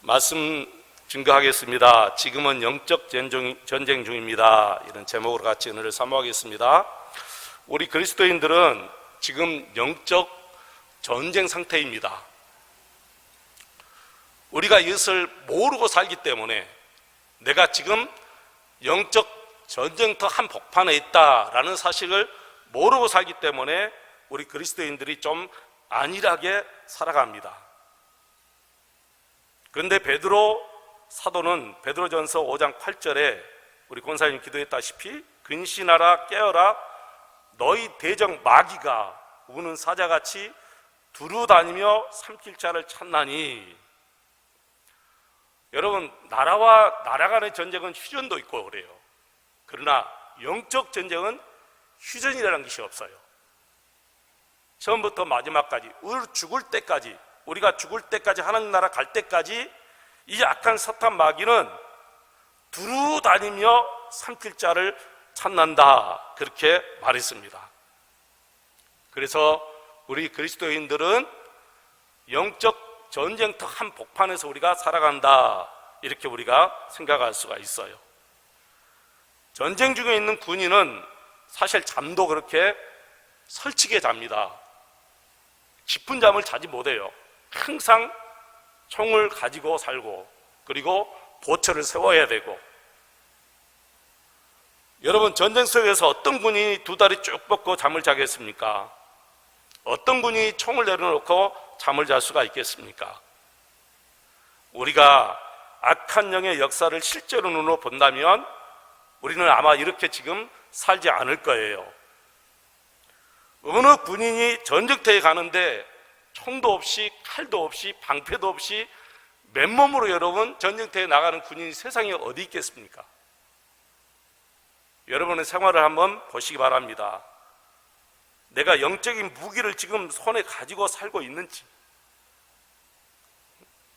말씀 증거하겠습니다. 지금은 영적 전쟁 중입니다. 이런 제목으로 같이 은혜를 사모하겠습니다. 우리 그리스도인들은 지금 영적 전쟁 상태입니다. 우리가 이것을 모르고 살기 때문에 내가 지금 영적 전쟁터 한복판에 있다라는 사실을 모르고 살기 때문에 우리 그리스도인들이 좀 안일하게 살아갑니다. 그런데 베드로 사도는 베드로전서 5장 8절에 우리 권사님 기도했다시피 근신하라 깨어라 너희 대적 마귀가 우는 사자같이 두루다니며 삼킬 자를 찾나니. 여러분, 나라와 나라 간의 전쟁은 휴전도 있고 그래요. 그러나 영적 전쟁은 휴전이라는 것이 없어요. 처음부터 마지막까지 우리가 죽을 때까지 하나님 나라 갈 때까지 이 악한 사탄 마귀는 두루 다니며 삼킬 자를 찾는다, 그렇게 말했습니다. 그래서 우리 그리스도인들은 영적 전쟁터 한복판에서 우리가 살아간다, 이렇게 우리가 생각할 수가 있어요. 전쟁 중에 있는 군인은 사실 잠도 그렇게 설치게 잡니다. 깊은 잠을 자지 못해요. 항상 총을 가지고 살고, 그리고 보초를 세워야 되고. 여러분, 전쟁 속에서 어떤 군인이 두 다리 쭉 뻗고 잠을 자겠습니까? 어떤 군인이 총을 내려놓고 잠을 잘 수가 있겠습니까? 우리가 악한 영의 역사를 실제로 눈으로 본다면 우리는 아마 이렇게 지금 살지 않을 거예요. 어느 군인이 전쟁터에 가는데 총도 없이 칼도 없이 방패도 없이 맨몸으로 여러분 전쟁터에 나가는 군인이 세상에 어디 있겠습니까? 여러분의 생활을 한번 보시기 바랍니다. 내가 영적인 무기를 지금 손에 가지고 살고 있는지,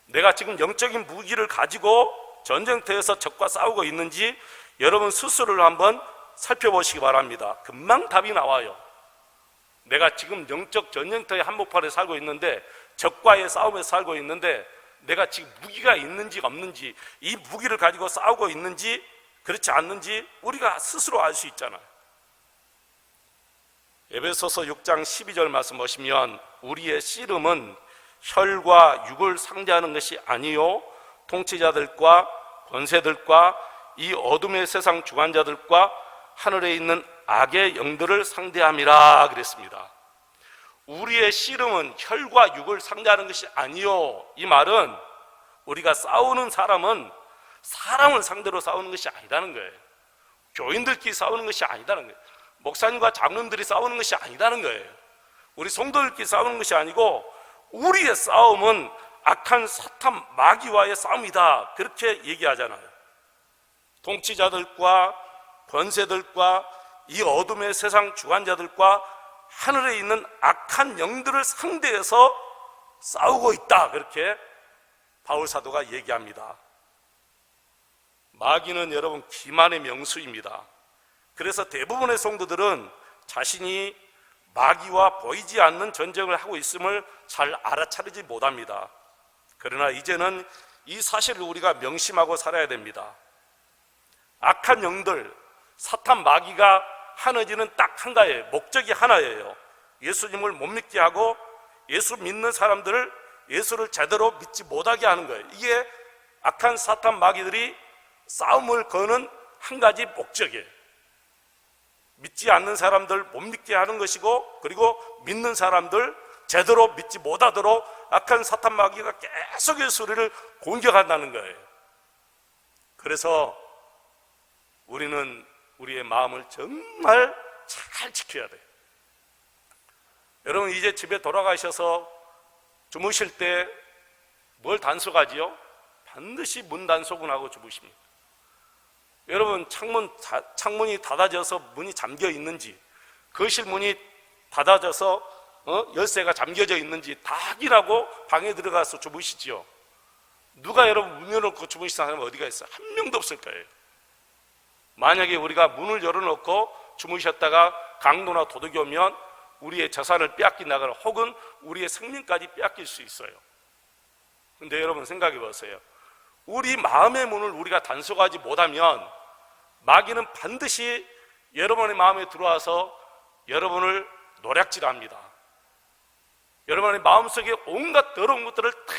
내가 지금 영적인 무기를 가지고 전쟁터에서 적과 싸우고 있는지 여러분 스스로를 한번 살펴보시기 바랍니다. 금방 답이 나와요. 내가 지금 영적 전쟁터의 한복판에 살고 있는데, 적과의 싸움에서 살고 있는데 내가 지금 무기가 있는지 없는지, 이 무기를 가지고 싸우고 있는지 그렇지 않는지 우리가 스스로 알 수 있잖아요. 에베소서 6장 12절 말씀 보시면 우리의 씨름은 혈과 육을 상대하는 것이 아니요 통치자들과 권세들과 이 어둠의 세상 주관자들과 하늘에 있는 악의 영들을 상대함이라 그랬습니다. 우리의 씨름은 혈과 육을 상대하는 것이 아니요, 이 말은 우리가 싸우는 사람은 사람을 상대로 싸우는 것이 아니라는 거예요. 교인들끼리 싸우는 것이 아니라는 거예요. 목사님과 장로님들이 싸우는 것이 아니라는 거예요. 우리 성도들끼리 싸우는 것이 아니고 우리의 싸움은 악한 사탄 마귀와의 싸움이다, 그렇게 얘기하잖아요. 통치자들과 권세들과 이 어둠의 세상 주관자들과 하늘에 있는 악한 영들을 상대해서 싸우고 있다, 그렇게 바울 사도가 얘기합니다. 마귀는 여러분 기만의 명수입니다. 그래서 대부분의 성도들은 자신이 마귀와 보이지 않는 전쟁을 하고 있음을 잘 알아차리지 못합니다. 그러나 이제는 이 사실을 우리가 명심하고 살아야 됩니다. 악한 영들, 사탄 마귀가 하는 일은 딱 한가예요. 목적이 하나예요. 예수님을 못 믿게 하고 예수 믿는 사람들을 예수를 제대로 믿지 못하게 하는 거예요. 이게 악한 사탄 마귀들이 싸움을 거는 한 가지 목적이에요. 믿지 않는 사람들 못 믿게 하는 것이고, 그리고 믿는 사람들 제대로 믿지 못하도록 악한 사탄 마귀가 계속 예수를 공격한다는 거예요. 그래서 우리는 우리의 마음을 정말 잘 지켜야 돼요. 여러분, 이제 집에 돌아가셔서 주무실 때 뭘 단속하지요? 반드시 문 단속은 하고 주무십니다. 여러분, 창문이 닫아져서 문이 잠겨 있는지, 거실 문이 닫아져서 열쇠가 잠겨져 있는지 다 확인하고 방에 들어가서 주무시지요. 누가 여러분 문 열어놓고 주무시는 사람이 어디가 있어요? 한 명도 없을 거예요. 만약에 우리가 문을 열어놓고 주무셨다가 강도나 도둑이 오면 우리의 재산을 빼앗긴다거나 혹은 우리의 생명까지 빼앗길 수 있어요. 근데 여러분 생각해 보세요. 우리 마음의 문을 우리가 단속하지 못하면 마귀는 반드시 여러분의 마음에 들어와서 여러분을 노략질합니다. 여러분의 마음속에 온갖 더러운 것들을 다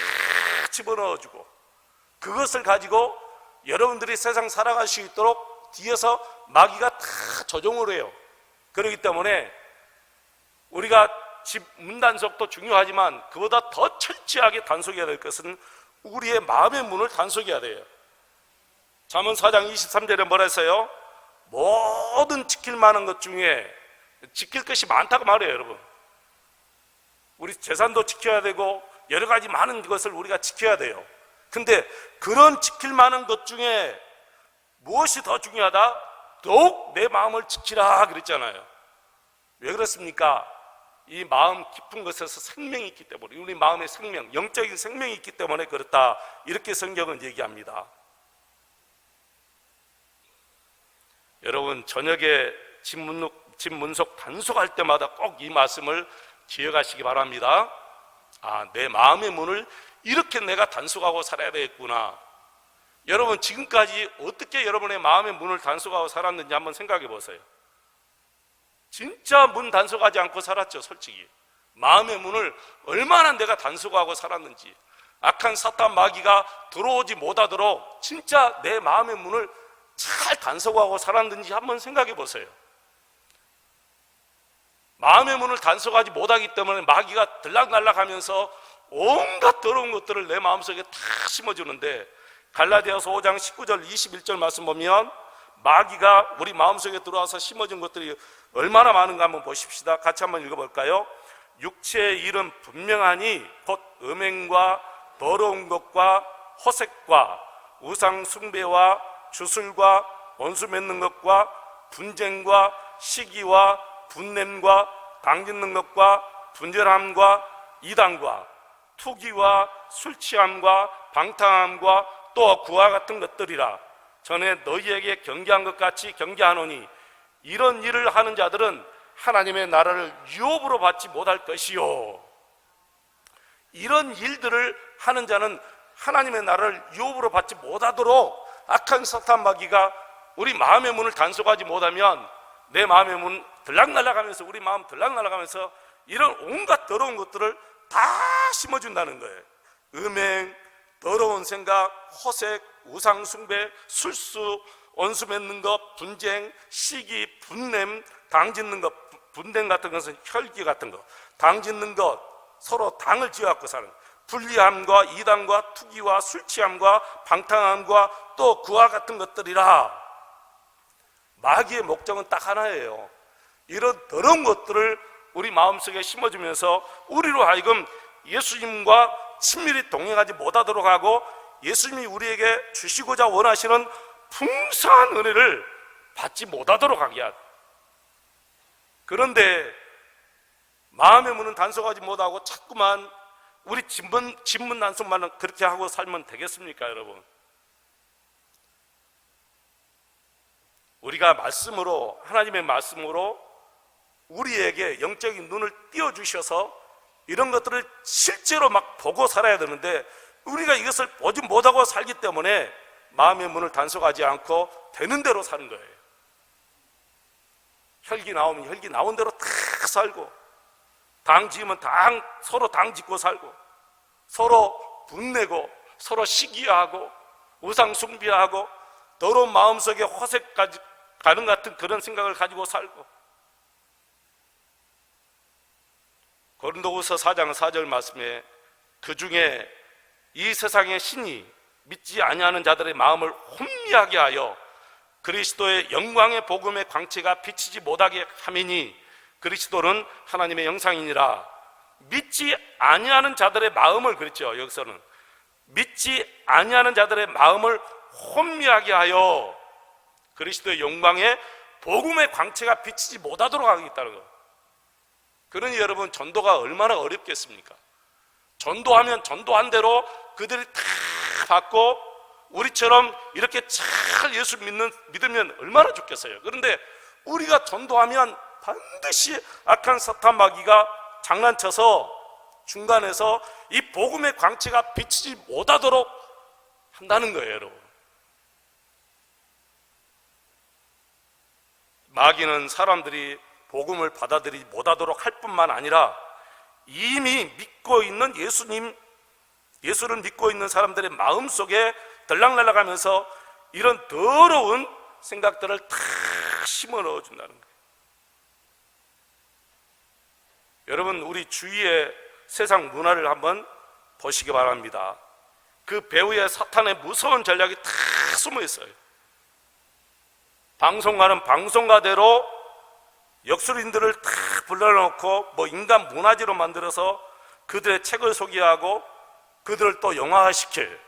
집어넣어주고 그것을 가지고 여러분들이 세상 살아갈 수 있도록 뒤에서 마귀가 다 조종을 해요. 그렇기 때문에 우리가 집 문 단속도 중요하지만 그보다 더 철저하게 단속해야 될 것은 우리의 마음의 문을 단속해야 돼요. 잠언 4장 23절에 뭐라 했어요? 모든 지킬 만한 것 중에 지킬 것이 많다고 말해요. 여러분, 우리 재산도 지켜야 되고 여러 가지 많은 것을 우리가 지켜야 돼요. 근데 그런 지킬 만한 것 중에 무엇이 더 중요하다? 더욱 내 마음을 지키라 그랬잖아요. 왜 그렇습니까? 이 마음 깊은 것에서 생명이 있기 때문에, 우리 마음의 생명, 영적인 생명이 있기 때문에 그렇다, 이렇게 성경은 얘기합니다. 여러분, 저녁에 집 문속 단속할 때마다 꼭 이 말씀을 기억하시기 바랍니다. 아, 내 마음의 문을 이렇게 내가 단속하고 살아야 되겠구나. 여러분, 지금까지 어떻게 여러분의 마음의 문을 단속하고 살았는지 한번 생각해 보세요. 진짜 문 단속하지 않고 살았죠. 솔직히 마음의 문을 얼마나 내가 단속하고 살았는지, 악한 사탄 마귀가 들어오지 못하도록 진짜 내 마음의 문을 잘 단속하고 살았는지 한번 생각해 보세요. 마음의 문을 단속하지 못하기 때문에 마귀가 들락날락하면서 온갖 더러운 것들을 내 마음속에 다 심어주는데, 갈라디아서 5장 19절 21절 말씀 보면 마귀가 우리 마음속에 들어와서 심어준 것들이 얼마나 많은가 한번 보십시다. 같이 한번 읽어볼까요? 육체의 일은 분명하니 곧 음행과 더러운 것과 호색과 우상 숭배와 주술과 원수 맺는 것과 분쟁과 시기와 분냄과 당짓는 것과 분절함과 이단과 투기와 술 취함과 방탕함과 또 그와 같은 것들이라. 전에 너희에게 경계한 것 같이 경계하노니 이런 일을 하는 자들은 하나님의 나라를 유업으로 받지 못할 것이요. 이런 일들을 하는 자는 하나님의 나라를 유업으로 받지 못하도록 악한 사탄 마귀가 우리 마음의 문을 단속하지 못하면 내 마음의 문 들락날락하면서, 우리 마음 들락날락하면서 이런 온갖 더러운 것들을 다 심어준다는 거예요. 음행, 더러운 생각, 호색, 우상 숭배, 술수, 원수 맺는 것, 분쟁, 시기, 분냄, 당짓는 것. 분냄 같은 것은 혈기 같은 것, 당짓는 것, 서로 당을 지어갖고 사는 불리함과 이단과 투기와 술 취함과 방탕함과 또 그와 같은 것들이라. 마귀의 목적은 딱 하나예요. 이런 더러운 것들을 우리 마음속에 심어주면서 우리로 하여금 예수님과 친밀히 동행하지 못하도록 하고, 예수님이 우리에게 주시고자 원하시는 풍성한 은혜를 받지 못하도록 하게 하다. 그런데 마음의 문은 단속하지 못하고 자꾸만 우리 집문 단속만 그렇게 하고 살면 되겠습니까, 여러분? 우리가 말씀으로, 하나님의 말씀으로 우리에게 영적인 눈을 띄워주셔서 이런 것들을 실제로 막 보고 살아야 되는데, 우리가 이것을 보지 못하고 살기 때문에 마음의 문을 단속하지 않고 되는 대로 사는 거예요. 혈기 나오면 혈기 나온 대로 다 살고, 당 지으면 서로 당 짓고 살고, 서로 분내고, 서로 시기하고, 우상 숭배하고, 더러운 마음속에 호색까지 가는 같은 그런 생각을 가지고 살고. 고린도후서 4장 4절 말씀에 그 중에 이 세상의 신이 믿지 아니하는 자들의 마음을 혼미하게 하여 그리스도의 영광의 복음의 광채가 비치지 못하게 함이니, 그리스도는 하나님의 형상이니라. 믿지 아니하는 자들의 마음을, 그랬죠. 여기서는 믿지 아니하는 자들의 마음을 혼미하게 하여 그리스도의 영광의 복음의 광채가 비치지 못하도록 하겠다는 거. 그러니 여러분, 전도가 얼마나 어렵겠습니까? 전도하면 전도한 대로 그들이 다 받고 우리처럼 이렇게 잘 예수 믿으면 얼마나 좋겠어요. 그런데 우리가 전도하면 반드시 악한 사탄 마귀가 장난쳐서 중간에서 이 복음의 광채가 비치지 못하도록 한다는 거예요, 여러분. 마귀는 사람들이 복음을 받아들이지 못하도록 할 뿐만 아니라 이미 믿고 있는 예수를 믿고 있는 사람들의 마음속에 들락날락하면서 이런 더러운 생각들을 다 심어 넣어준다는 거예요. 여러분, 우리 주위의 세상 문화를 한번 보시기 바랍니다. 그 배후에 사탄의 무서운 전략이 다 숨어 있어요. 방송가는 방송가대로 역술인들을 다 불러놓고 인간 문화재로 만들어서 그들의 책을 소개하고 그들을 또 영화화시켜요.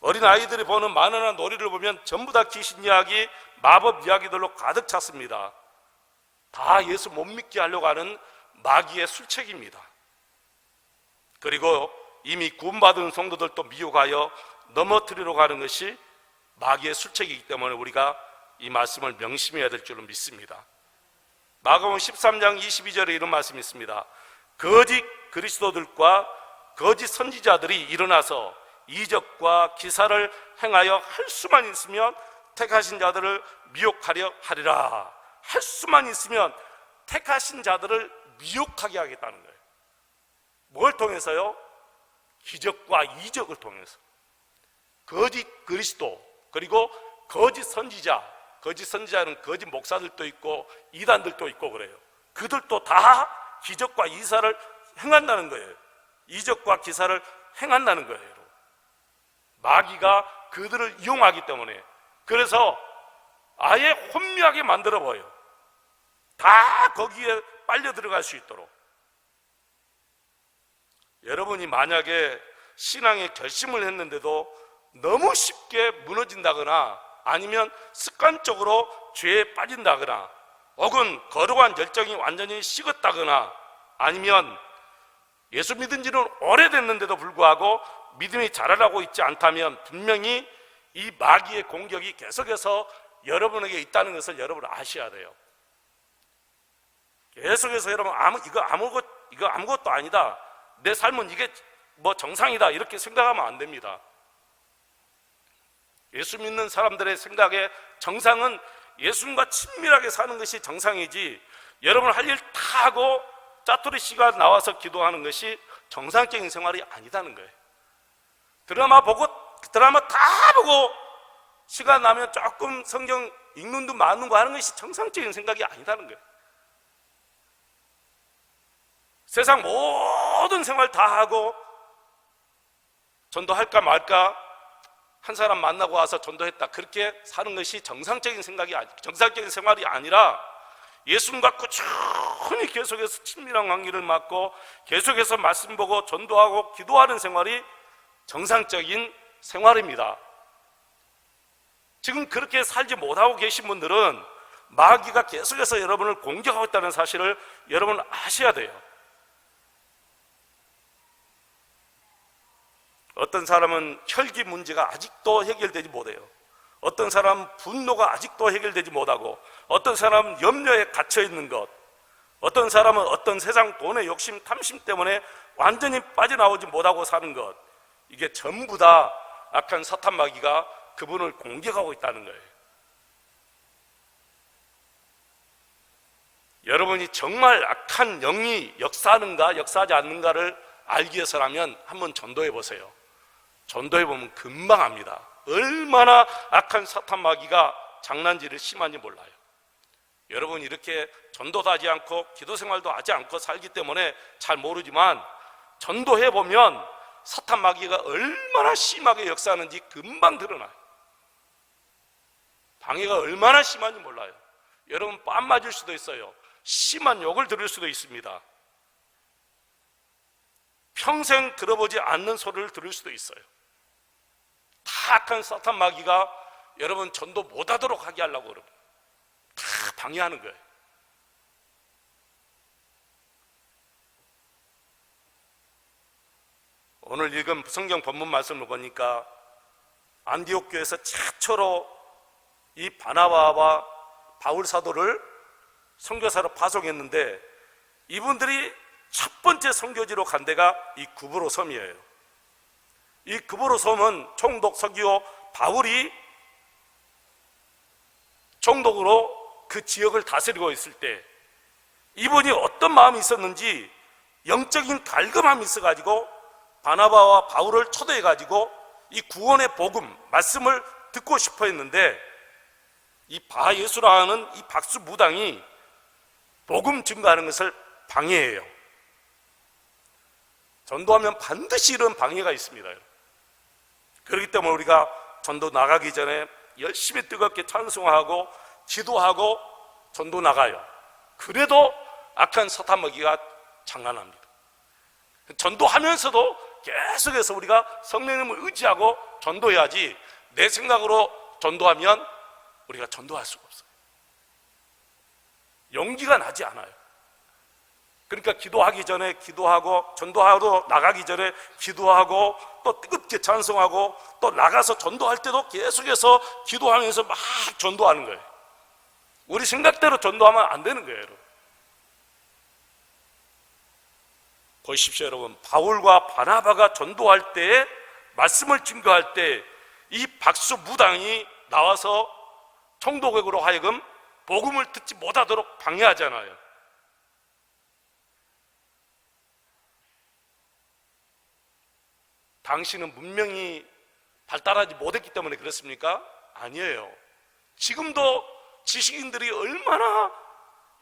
어린아이들이 보는 만화나 놀이를 보면 전부 다 귀신 이야기, 마법 이야기들로 가득 찼습니다. 다 예수 못 믿게 하려고 하는 마귀의 술책입니다. 그리고 이미 구원받은 성도들도 미혹하여 넘어뜨리려고 하는 것이 마귀의 술책이기 때문에 우리가 이 말씀을 명심해야 될 줄로 믿습니다. 마가복음 13장 22절에 이런 말씀이 있습니다. 거짓 그리스도들과 거짓 선지자들이 일어나서 이적과 기사를 행하여 할 수만 있으면 택하신 자들을 미혹하려 하리라. 할 수만 있으면 택하신 자들을 미혹하게 하겠다는 거예요. 뭘 통해서요? 기적과 이적을 통해서. 거짓 그리스도, 그리고 거짓 선지자, 거짓 선지자는 거짓 목사들도 있고 이단들도 있고 그래요. 그들도 다 기적과 이사를 행한다는 거예요. 이적과 기사를 행한다는 거예요. 마귀가 그들을 이용하기 때문에, 그래서 아예 혼미하게 만들어 버려요. 다 거기에 빨려 들어갈 수 있도록. 여러분이 만약에 신앙의 결심을 했는데도 너무 쉽게 무너진다거나 아니면 습관적으로 죄에 빠진다거나 혹은 거룩한 열정이 완전히 식었다거나 아니면 예수 믿은 지는 오래됐는데도 불구하고 믿음이 자라나고 있지 않다면 분명히 이 마귀의 공격이 계속해서 여러분에게 있다는 것을 여러분 아셔야 돼요. 계속해서 여러분 이거 아무것도 아니다, 내 삶은 이게 정상이다, 이렇게 생각하면 안 됩니다. 예수 믿는 사람들의 생각에 정상은 예수님과 친밀하게 사는 것이 정상이지, 여러분 할 일 다 하고 짜투리 씨가 나와서 기도하는 것이 정상적인 생활이 아니다는 거예요. 드라마 다 보고 시간 나면 조금 성경 읽는 둥 마는 거 하는 것이 정상적인 생각이 아니다는 거예요. 세상 모든 생활 다 하고 전도할까 말까, 한 사람 만나고 와서 전도했다, 그렇게 사는 것이 정상적인 생활이 아니라 예수님과 꾸준히 계속해서 친밀한 관계를 맺고 계속해서 말씀 보고 전도하고 기도하는 생활이 정상적인 생활입니다. 지금 그렇게 살지 못하고 계신 분들은 마귀가 계속해서 여러분을 공격하고 있다는 사실을 여러분 아셔야 돼요. 어떤 사람은 혈기 문제가 아직도 해결되지 못해요. 어떤 사람은 분노가 아직도 해결되지 못하고, 어떤 사람은 염려에 갇혀있는 것, 어떤 사람은 어떤 세상 돈의 욕심, 탐심 때문에 완전히 빠져나오지 못하고 사는 것, 이게 전부 다 악한 사탄 마귀가 그분을 공격하고 있다는 거예요. 여러분이 정말 악한 영이 역사하는가 역사하지 않는가를 알기 위해서라면 한번 전도해 보세요. 전도해 보면 금방 압니다. 얼마나 악한 사탄 마귀가 장난질을 심한지 몰라요. 여러분 이렇게 전도도 하지 않고 기도 생활도 하지 않고 살기 때문에 잘 모르지만, 전도해 보면 사탄 마귀가 얼마나 심하게 역사하는지 금방 드러나요. 방해가 얼마나 심한지 몰라요. 여러분 뺨 맞을 수도 있어요. 심한 욕을 들을 수도 있습니다. 평생 들어보지 않는 소리를 들을 수도 있어요. 다 악한 사탄 마귀가 여러분 전도 못하도록 하게 하려고 여러분 다 방해하는 거예요. 오늘 읽은 성경 본문 말씀을 보니까 안디옥 교회에서 최초로 이 바나바와 바울 사도를 선교사로 파송했는데, 이분들이 첫 번째 선교지로 간 데가 이 구브로 섬이에요. 이 그보로섬은 총독 서기오 바울이 총독으로 그 지역을 다스리고 있을 때 이분이 어떤 마음이 있었는지 영적인 갈급함이 있어가지고 바나바와 바울을 초대해가지고 이 구원의 복음, 말씀을 듣고 싶어 했는데 이 바예수라는 이 박수 무당이 복음 증거하는 것을 방해해요. 전도하면 반드시 이런 방해가 있습니다. 그렇기 때문에 우리가 전도 나가기 전에 열심히 뜨겁게 찬송하고 기도하고 전도 나가요. 그래도 악한 사탄 먹이가 장난합니다. 전도하면서도 계속해서 우리가 성령님을 의지하고 전도해야지 내 생각으로 전도하면 우리가 전도할 수가 없어요. 용기가 나지 않아요. 그러니까 기도하기 전에 기도하고 전도하러 나가기 전에 기도하고 또 뜨겁게 찬송하고 또 나가서 전도할 때도 계속해서 기도하면서 막 전도하는 거예요. 우리 생각대로 전도하면 안 되는 거예요, 여러분. 보십시오, 여러분. 바울과 바나바가 전도할 때, 말씀을 증거할 때 이 박수 무당이 나와서 총독으로 하여금 복음을 듣지 못하도록 방해하잖아요. 당신은 문명이 발달하지 못했기 때문에 그렇습니까? 아니에요. 지금도 지식인들이 얼마나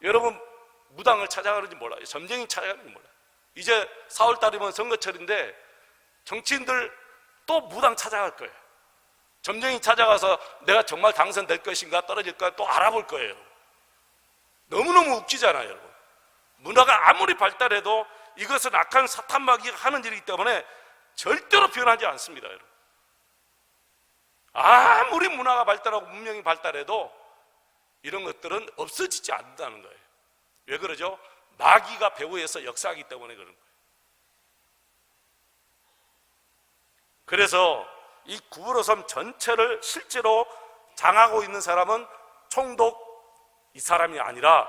여러분 무당을 찾아가는지 몰라요. 점쟁이 찾아가는지 몰라요. 이제 4월달이면 선거철인데 정치인들 또 무당 찾아갈 거예요. 점쟁이 찾아가서 내가 정말 당선될 것인가 떨어질까 또 알아볼 거예요. 너무너무 웃기잖아요, 여러분. 문화가 아무리 발달해도 이것은 악한 사탄 마귀가 하는 일이기 때문에 절대로 변하지 않습니다, 여러분. 아무리 문화가 발달하고 문명이 발달해도 이런 것들은 없어지지 않는다는 거예요. 왜 그러죠? 마귀가 배후에서 역사하기 때문에 그런 거예요. 그래서 이 구부로섬 전체를 실제로 장하고 있는 사람은 총독 이 사람이 아니라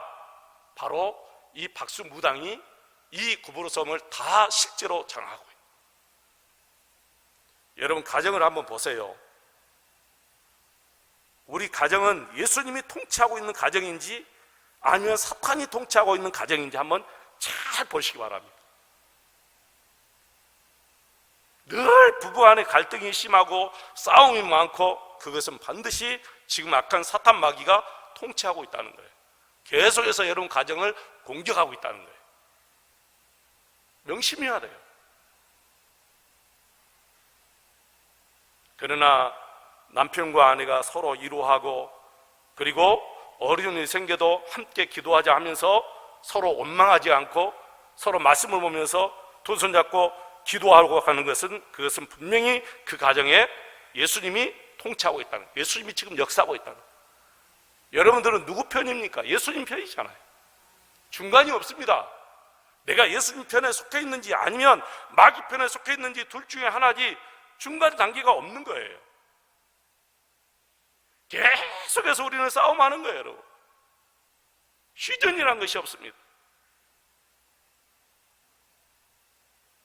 바로 이 박수 무당이 이 구부로섬을 다 실제로 장하고 있는. 여러분 가정을 한번 보세요. 우리 가정은 예수님이 통치하고 있는 가정인지 아니면 사탄이 통치하고 있는 가정인지 한번 잘 보시기 바랍니다. 늘 부부간에 갈등이 심하고 싸움이 많고 그것은 반드시 지금 악한 사탄 마귀가 통치하고 있다는 거예요. 계속해서 여러분 가정을 공격하고 있다는 거예요. 명심해야 돼요. 그러나 남편과 아내가 서로 이루하고 그리고 어려움이 생겨도 함께 기도하자 하면서 서로 원망하지 않고 서로 말씀을 보면서 두 손 잡고 기도하고 하는 것은 그것은 분명히 그 가정에 예수님이 통치하고 있다는 거예요. 예수님이 지금 역사하고 있다는 거예요. 여러분들은 누구 편입니까? 예수님 편이잖아요. 중간이 없습니다. 내가 예수님 편에 속해 있는지 아니면 마귀 편에 속해 있는지 둘 중에 하나지 중간 단계가 없는 거예요. 계속해서 우리는 싸움하는 거예요, 여러분. 휴전이라는 것이 없습니다.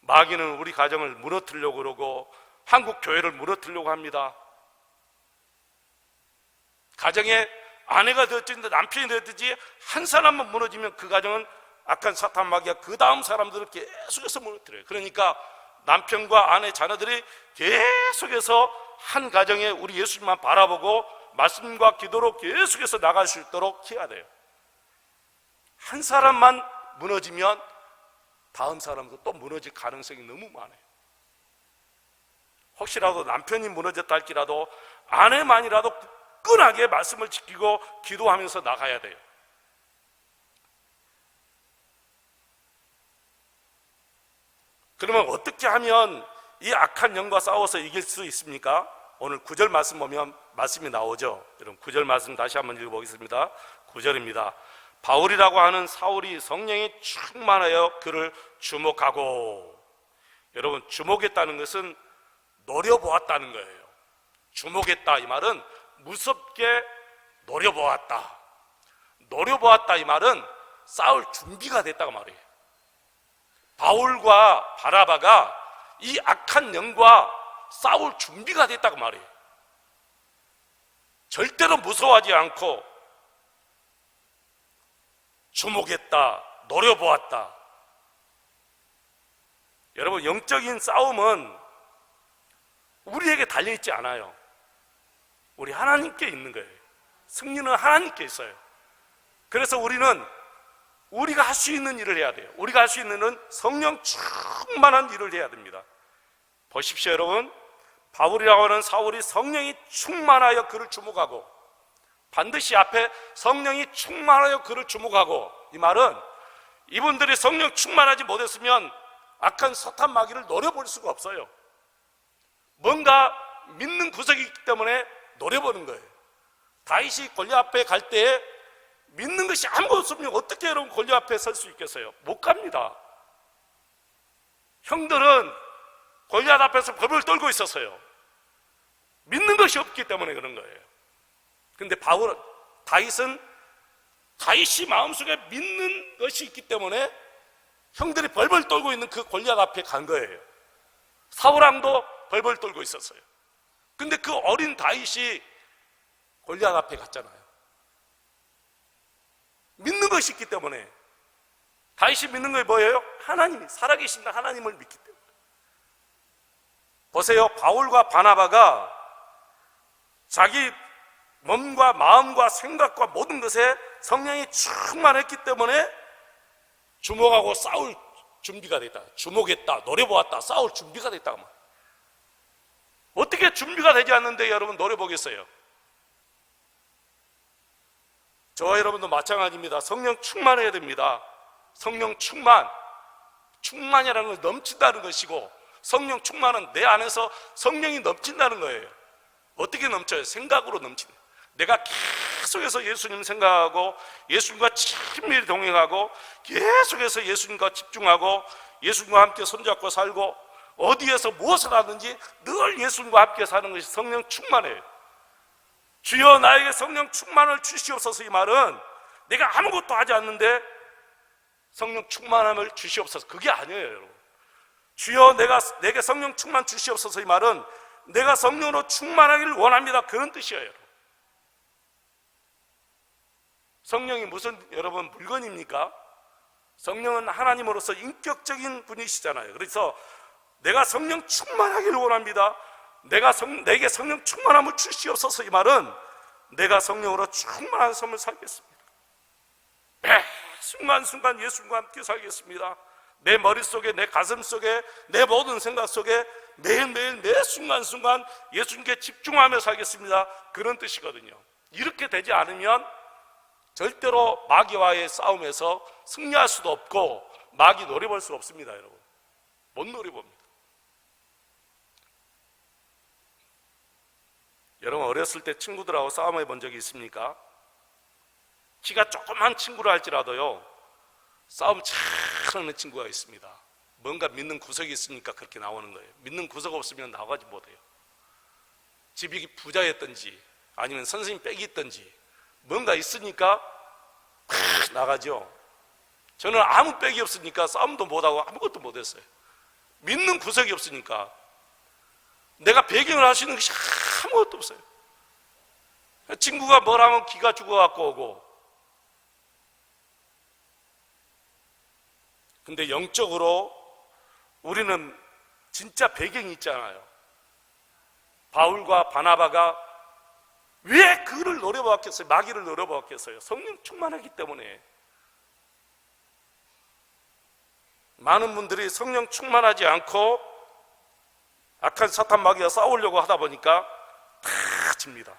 마귀는 우리 가정을 무너뜨리려고 그러고 한국 교회를 무너뜨리려고 합니다. 가정에 아내가 되었든지 남편이 되었든지 한 사람만 무너지면 그 가정은 악한 사탄 마귀가 그 다음 사람들을 계속해서 무너뜨려요. 그러니까 남편과 아내, 자녀들이 계속해서 한 가정에 우리 예수님만 바라보고 말씀과 기도로 계속해서 나갈 수 있도록 해야 돼요. 한 사람만 무너지면 다음 사람도 또 무너질 가능성이 너무 많아요. 혹시라도 남편이 무너졌다 할지라도 아내만이라도 굳건하게 말씀을 지키고 기도하면서 나가야 돼요. 그러면 어떻게 하면 이 악한 영과 싸워서 이길 수 있습니까? 오늘 9절 말씀 보면 말씀이 나오죠. 여러분 9절 말씀 다시 한번 읽어보겠습니다. 9절입니다. 바울이라고 하는 사울이 성령이 충만하여 그를 주목하고, 여러분 주목했다는 것은 노려보았다는 거예요. 주목했다 이 말은 무섭게 노려보았다. 노려보았다 이 말은 싸울 준비가 됐다고 말이에요. 바울과 바나바가 이 악한 영과 싸울 준비가 됐다고 말이에요. 절대로 무서워하지 않고 주목했다, 노려보았다. 여러분, 영적인 싸움은 우리에게 달려있지 않아요. 우리 하나님께 있는 거예요. 승리는 하나님께 있어요. 그래서 우리는 우리가 할 수 있는 일을 해야 돼요. 우리가 할 수 있는 일은 성령 충만한 일을 해야 됩니다. 보십시오, 여러분. 바울이라고 하는 사울이 성령이 충만하여 그를 주목하고, 반드시 앞에 성령이 충만하여 그를 주목하고, 이 말은 이분들이 성령 충만하지 못했으면 악한 사탄 마귀를 노려볼 수가 없어요. 뭔가 믿는 구석이 있기 때문에 노려보는 거예요. 다윗이 골리앗 앞에 갈 때 믿는 것이 아무것도 없으면 어떻게 여러분 골리앗 앞에 설 수 있겠어요? 못 갑니다. 형들은 골리앗 앞에서 벌벌 떨고 있었어요. 믿는 것이 없기 때문에 그런 거예요. 근데 다윗이 마음속에 믿는 것이 있기 때문에 형들이 벌벌 떨고 있는 그 골리앗 앞에 간 거예요. 사울왕도 벌벌 떨고 있었어요. 근데 그 어린 다윗이 골리앗 앞에 갔잖아요. 믿는 것이 있기 때문에. 다윗이 믿는 게 뭐예요? 하나님이 살아계신 하나님을 믿기 때문에. 보세요, 바울과 바나바가 자기 몸과 마음과 생각과 모든 것에 성령이 충만했기 때문에 주목하고 싸울 준비가 됐다. 주목했다, 노려보았다, 싸울 준비가 됐다. 어떻게 준비가 되지 않는데 여러분 노려보겠어요? 저와 여러분도 마찬가지입니다. 성령 충만해야 됩니다. 성령 충만이라는 건 넘친다는 것이고, 성령 충만은 내 안에서 성령이 넘친다는 거예요. 어떻게 넘쳐요? 생각으로 넘치는. 내가 계속해서 예수님 생각하고 예수님과 친밀히 동행하고 계속해서 예수님과 집중하고 예수님과 함께 손잡고 살고 어디에서 무엇을 하든지 늘 예수님과 함께 사는 것이 성령 충만해요. 주여 나에게 성령 충만을 주시옵소서. 이 말은 내가 아무것도 하지 않는데 성령 충만함을 주시옵소서, 그게 아니에요, 여러분. 주여 내게 성령 충만 주시옵소서. 이 말은 내가 성령으로 충만하기를 원합니다, 그런 뜻이에요, 여러분. 성령이 무슨 여러분 물건입니까? 성령은 하나님으로서 인격적인 분이시잖아요. 그래서 내가 성령 충만하기를 원합니다. 내게 성령 충만함을 주시옵소서. 이 말은 내가 성령으로 충만한 삶을 살겠습니다. 매 순간순간 예수님과 함께 살겠습니다. 내 머릿속에, 내 가슴 속에, 내 모든 생각 속에 매일매일 매 순간순간 예수님께 집중하며 살겠습니다, 그런 뜻이거든요. 이렇게 되지 않으면 절대로 마귀와의 싸움에서 승리할 수도 없고 마귀 노려볼 수 없습니다, 여러분. 못 노려봅니다. 여러분, 어렸을 때 친구들하고 싸움해 본 적이 있습니까? 키가 조그만 친구라 할지라도요, 싸움 잘하는 친구가 있습니다. 뭔가 믿는 구석이 있으니까 그렇게 나오는 거예요. 믿는 구석 없으면 나가지 못해요. 집이 부자였든지 아니면 선생님 빽이 있든지 뭔가 있으니까 나가죠. 저는 아무 빽이 없으니까 싸움도 못하고 아무것도 못했어요. 믿는 구석이 없으니까. 내가 배경을 할 수 있는 것이 아무것도 없어요. 친구가 뭘 하면 기가 죽어갖고 오고. 근데 영적으로 우리는 진짜 배경이 있잖아요. 바울과 바나바가 왜 그를 노려보았겠어요? 마귀를 노려보았겠어요? 성령 충만하기 때문에. 많은 분들이 성령 충만하지 않고 악한 사탄 마귀와 싸우려고 하다 보니까 다 집니다.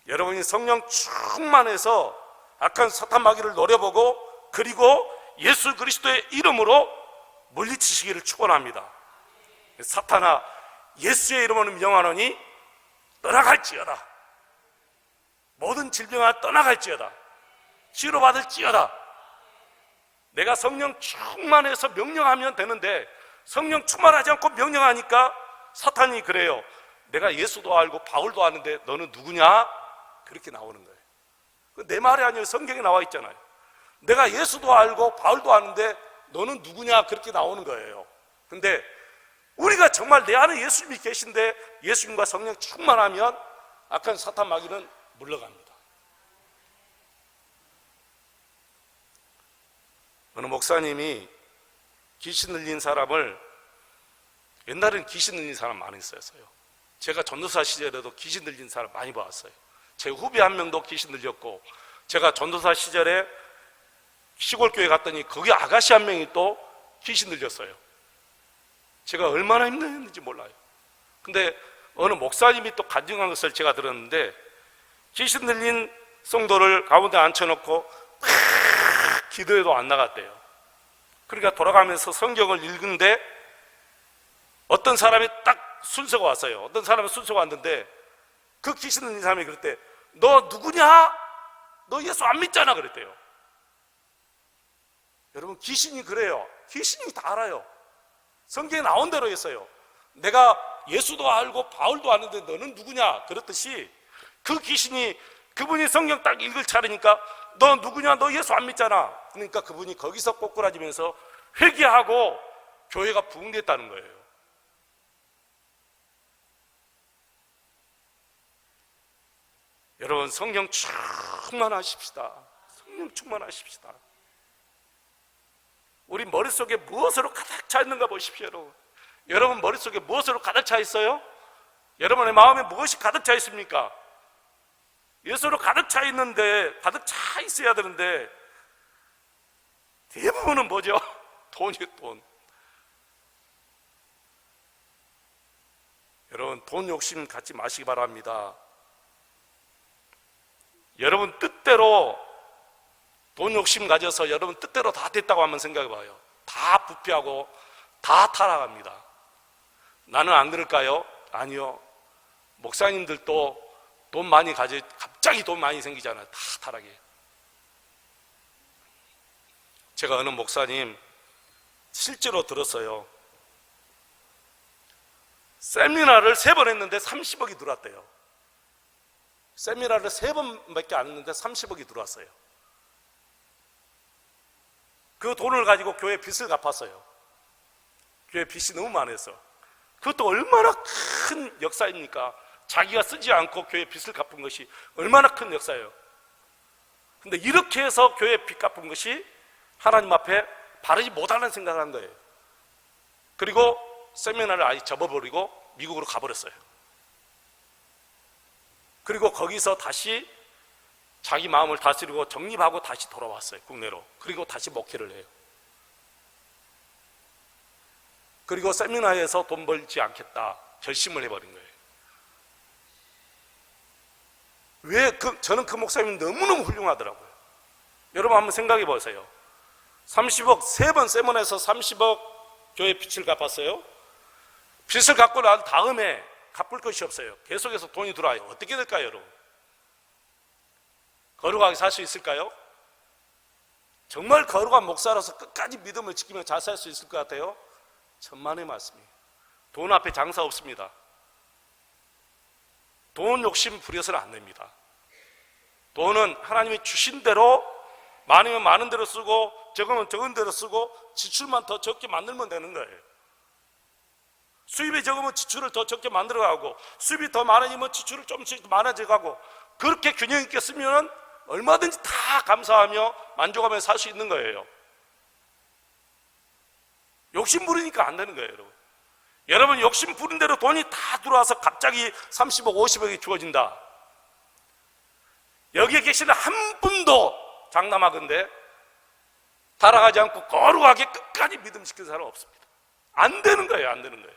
여러분이 성령 충만해서 악한 사탄 마귀를 노려보고 그리고 예수 그리스도의 이름으로 물리치시기를 축원합니다. 사탄아, 예수의 이름으로 명하노니 떠나갈지어다. 모든 질병아 떠나갈지어다. 치료받을지어다. 내가 성령 충만해서 명령하면 되는데 성령 충만하지 않고 명령하니까 사탄이 그래요. 내가 예수도 알고 바울도 아는데 너는 누구냐? 그렇게 나오는 거예요. 내 말이 아니에요. 성경에 나와 있잖아요. 내가 예수도 알고 바울도 아는데 너는 누구냐? 그렇게 나오는 거예요. 근데 우리가 정말 내 안에 예수님이 계신데 예수님과 성령 충만하면 악한 사탄 마귀는 물러갑니다. 어느 목사님이 귀신 들린 사람을, 옛날에는 귀신 들린 사람 많이 있었어요. 제가 전도사 시절에도 귀신 들린 사람 많이 봤어요. 제 후배 한 명도 귀신 들렸고, 제가 전도사 시절에 시골교회 갔더니 거기 아가씨 한 명이 또 귀신 들렸어요. 제가 얼마나 힘들었는지 몰라요. 근데 어느 목사님이 또 간증한 것을 제가 들었는데, 귀신 들린 성도를 가운데 앉혀놓고 기도해도 안 나갔대요. 그러니까 돌아가면서 성경을 읽는데 어떤 사람이 딱 순서가 왔어요. 어떤 사람이 순서가 왔는데 그 귀신 들린 사람이 그랬대. 너 누구냐? 너 예수 안 믿잖아 그랬대요. 여러분, 귀신이 그래요. 귀신이 다 알아요. 성경에 나온 대로 했어요. 내가 예수도 알고 바울도 아는데 너는 누구냐 그랬듯이, 그 귀신이, 그분이 성경 딱 읽을 차례니까 너 누구냐? 너 예수 안 믿잖아. 그러니까 그분이 거기서 꼬꾸라지면서 회개하고 교회가 부흥됐다는 거예요. 여러분, 성령 충만하십시다. 성령 충만하십시다. 우리 머릿속에 무엇으로 가득 차 있는가 보십시오. 여러분, 여러분 머릿속에 무엇으로 가득 차 있어요? 여러분의 마음에 무엇이 가득 차 있습니까? 예수로 가득 차 있는데, 가득 차 있어야 되는데 대부분은 뭐죠? 돈이에요, 돈. 여러분, 돈 욕심 갖지 마시기 바랍니다. 여러분 뜻대로 돈 욕심 가져서 여러분 뜻대로 다 됐다고 한번 생각해 봐요. 다 부패하고 다 타락합니다. 나는 안 그럴까요? 아니요. 목사님들도 돈 많이 가져, 갑자기 돈 많이 생기잖아요. 다 타락해요. 제가 어느 목사님 실제로 들었어요. 세미나를 3번 했는데 30억이 들어왔대요. 세미나를 3번밖에 안 했는데 30억이 들어왔어요. 그 돈을 가지고 교회 빚을 갚았어요. 교회 빚이 너무 많아서. 그것도 얼마나 큰 역사입니까? 자기가 쓰지 않고 교회 빚을 갚은 것이 얼마나 큰 역사예요. 근데 이렇게 해서 교회 빚 갚은 것이 하나님 앞에 바르지 못하는 생각을 한 거예요. 그리고 세미나를 아예 접어버리고 미국으로 가버렸어요. 그리고 거기서 다시 자기 마음을 다스리고 정립하고 다시 돌아왔어요, 국내로. 그리고 다시 목회를 해요. 그리고 세미나에서 돈 벌지 않겠다 결심을 해버린 거예요. 저는 그 목사님이 너무너무 훌륭하더라고요. 여러분 한번 생각해 보세요. 30억, 3번 세미나에서 30억 교회 빚을 갚았어요. 빚을 갚고 난 다음에 갚을 것이 없어요. 계속해서 돈이 들어와요. 어떻게 될까요, 여러분? 거룩하게 살 수 있을까요? 정말 거룩한 목사로서 끝까지 믿음을 지키며 잘 살 수 있을 것 같아요? 천만의 말씀이에요. 돈 앞에 장사 없습니다. 돈 욕심 부려서는 안 됩니다. 돈은 하나님이 주신 대로 많으면 많은 대로 쓰고 적으면 적은 대로 쓰고 지출만 더 적게 만들면 되는 거예요. 수입이 적으면 지출을 더 적게 만들어가고 수입이 더 많아지면 지출을 조금씩 많아져가고 그렇게 균형 있게 쓰면 얼마든지 다 감사하며 만족하며 살 수 있는 거예요. 욕심 부리니까 안 되는 거예요, 여러분. 여러분 욕심 부린 대로 돈이 다 들어와서 갑자기 30억, 50억이 주어진다. 여기에 계시는 한 분도 장남하건대 타락하지 않고 거룩하게 끝까지 믿음 지키는 사람 없습니다. 안 되는 거예요, 안 되는 거예요.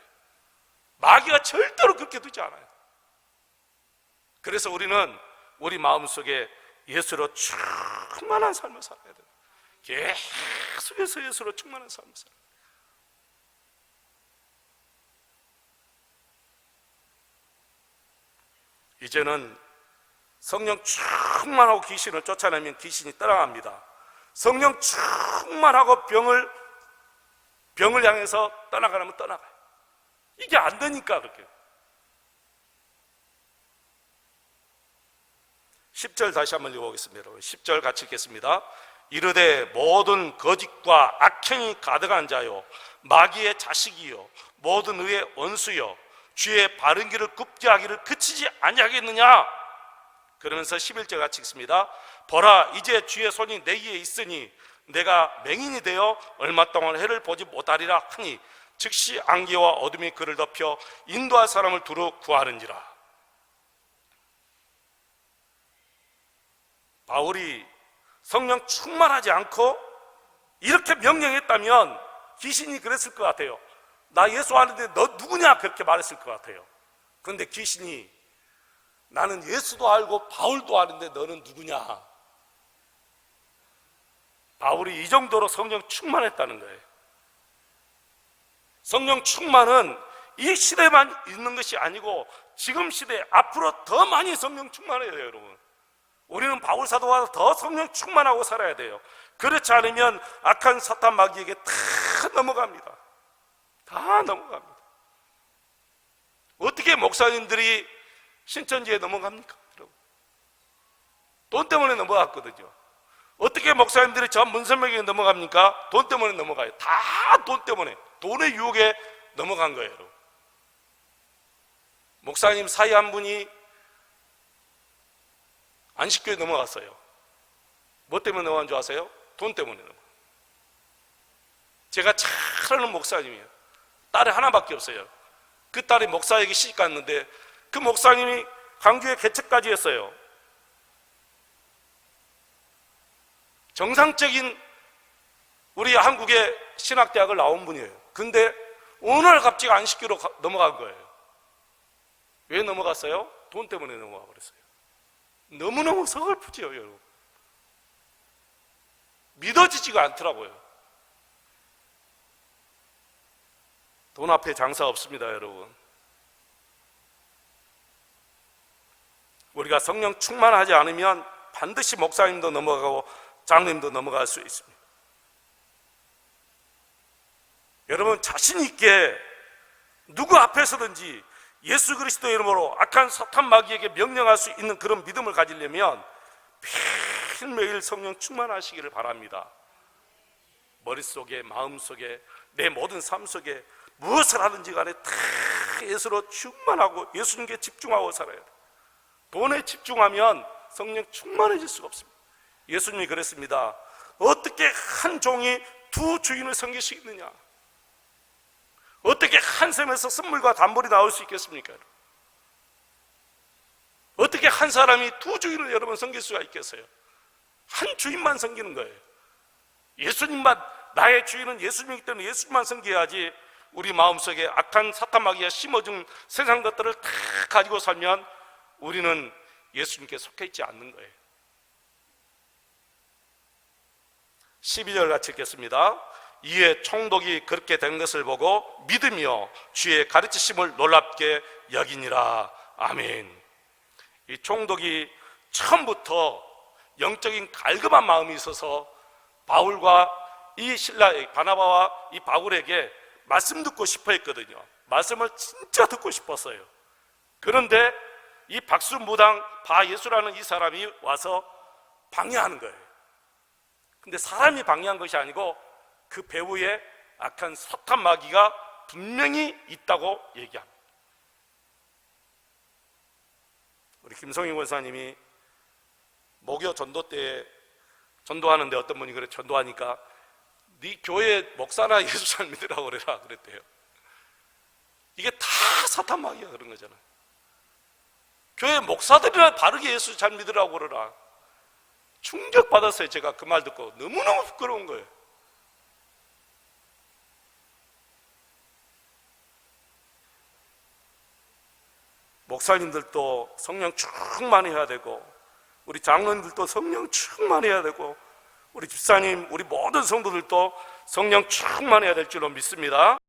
마귀가 절대로 그렇게 두지 않아요. 그래서 우리는 우리 마음속에 예수로 충만한 삶을 살아야 돼요. 계속해서 예수로 충만한 삶을 살아야 돼요. 이제는 성령 충만하고 귀신을 쫓아내면 귀신이 떠나갑니다. 성령 충만하고 병을 향해서 떠나가려면 떠나가요. 이게 안 되니까 그렇게. 10절 다시 한번 읽어보겠습니다. 10절 같이 읽겠습니다. 이르되 모든 거짓과 악행이 가득한 자요 마귀의 자식이요 모든 의의 원수요 주의 바른 길을 굽게 하기를 그치지 아니하겠느냐. 그러면서 11절 같이 읽습니다. 보라 이제 주의 손이 내 위에 있으니 내가 맹인이 되어 얼마 동안 해를 보지 못하리라 하니 즉시 안개와 어둠이 그를 덮여 인도할 사람을 두루 구하는지라. 바울이 성령 충만하지 않고 이렇게 명령했다면 귀신이 그랬을 것 같아요. 나 예수 아는데 너 누구냐 그렇게 말했을 것 같아요. 그런데 귀신이 나는 예수도 알고 바울도 아는데 너는 누구냐. 바울이 이 정도로 성령 충만했다는 거예요. 성령 충만은 이 시대만 있는 것이 아니고 지금 시대에 앞으로 더 많이 성령 충만해야 돼요. 여러분, 우리는 바울 사도와 더 성령 충만하고 살아야 돼요. 그렇지 않으면 악한 사탄 마귀에게 다 넘어갑니다. 다 넘어갑니다. 어떻게 목사님들이 신천지에 넘어갑니까? 여러분, 돈 때문에 넘어갔거든요. 어떻게 목사님들이 전 문선명에게 넘어갑니까? 돈 때문에 넘어가요. 다 돈 때문에, 돈의 유혹에 넘어간 거예요. 여러분, 목사님 사이 한 분이 안식교에 넘어갔어요. 뭐 때문에 넘어간 줄 아세요? 돈 때문에 넘어간. 제가 잘 아는 목사님이에요. 딸이 하나밖에 없어요. 그 딸이 목사에게 시집 갔는데 그 목사님이 강주에 개척까지 했어요. 정상적인 우리 한국의 신학대학을 나온 분이에요. 근데 어느 날 갑자기 안식교로 넘어간 거예요. 왜 넘어갔어요? 돈 때문에 넘어가 버렸어요. 너무너무 서글프지요, 여러분. 믿어지지가 않더라고요. 돈 앞에 장사 없습니다, 여러분. 우리가 성령 충만하지 않으면 반드시 목사님도 넘어가고 장로님도 넘어갈 수 있습니다. 여러분, 자신 있게 누구 앞에서든지 예수 그리스도의 이름으로 악한 사탄 마귀에게 명령할 수 있는 그런 믿음을 가지려면 매일매일 성령 충만하시기를 바랍니다. 머릿속에, 마음속에, 내 모든 삶 속에 무엇을 하든지 간에 다 예수로 충만하고 예수님께 집중하고 살아야 돼요. 돈에 집중하면 성령 충만해질 수가 없습니다. 예수님이 그랬습니다. 어떻게 한 종이 두 주인을 섬길 수 있느냐? 어떻게 한 샘에서 쓴물과 단물이 나올 수 있겠습니까? 어떻게 한 사람이 두 주인을 여러분 섬길 수가 있겠어요? 한 주인만 섬기는 거예요. 예수님만, 나의 주인은 예수님이기 때문에 예수님만 섬겨야지. 우리 마음속에 악한 사탄 마귀가 심어준 세상 것들을 다 가지고 살면 우리는 예수님께 속해 있지 않는 거예요. 12절 같이 읽겠습니다. 이에 총독이 그렇게 된 것을 보고 믿으며 주의 가르치심을 놀랍게 여기니라. 아멘. 이 총독이 처음부터 영적인 갈급한 마음이 있어서 바울과 이 바나바와 이 바울에게 말씀 듣고 싶어 했거든요. 말씀을 진짜 듣고 싶었어요. 그런데 이 박수무당 바예수라는 이 사람이 와서 방해하는 거예요. 근데 사람이 방해한 것이 아니고 그 배후에 악한 사탄 마귀가 분명히 있다고 얘기합니다. 우리 김성희 권사님이 목요 전도 때 전도하는데 어떤 분이 그래, 전도하니까 네 교회 목사나 예수 잘 믿으라고 그래라 그랬대요. 이게 다 사탄 마귀가 그런 거잖아요. 교회 목사들이나 바르게 예수 잘 믿으라고 그러라. 충격받았어요. 제가 그 말 듣고 너무너무 부끄러운 거예요. 목사님들도 성령 충만해야 되고, 우리 장로님들도 성령 충만해야 되고, 우리 집사님, 우리 모든 성도들도 성령 충만해야 될 줄로 믿습니다.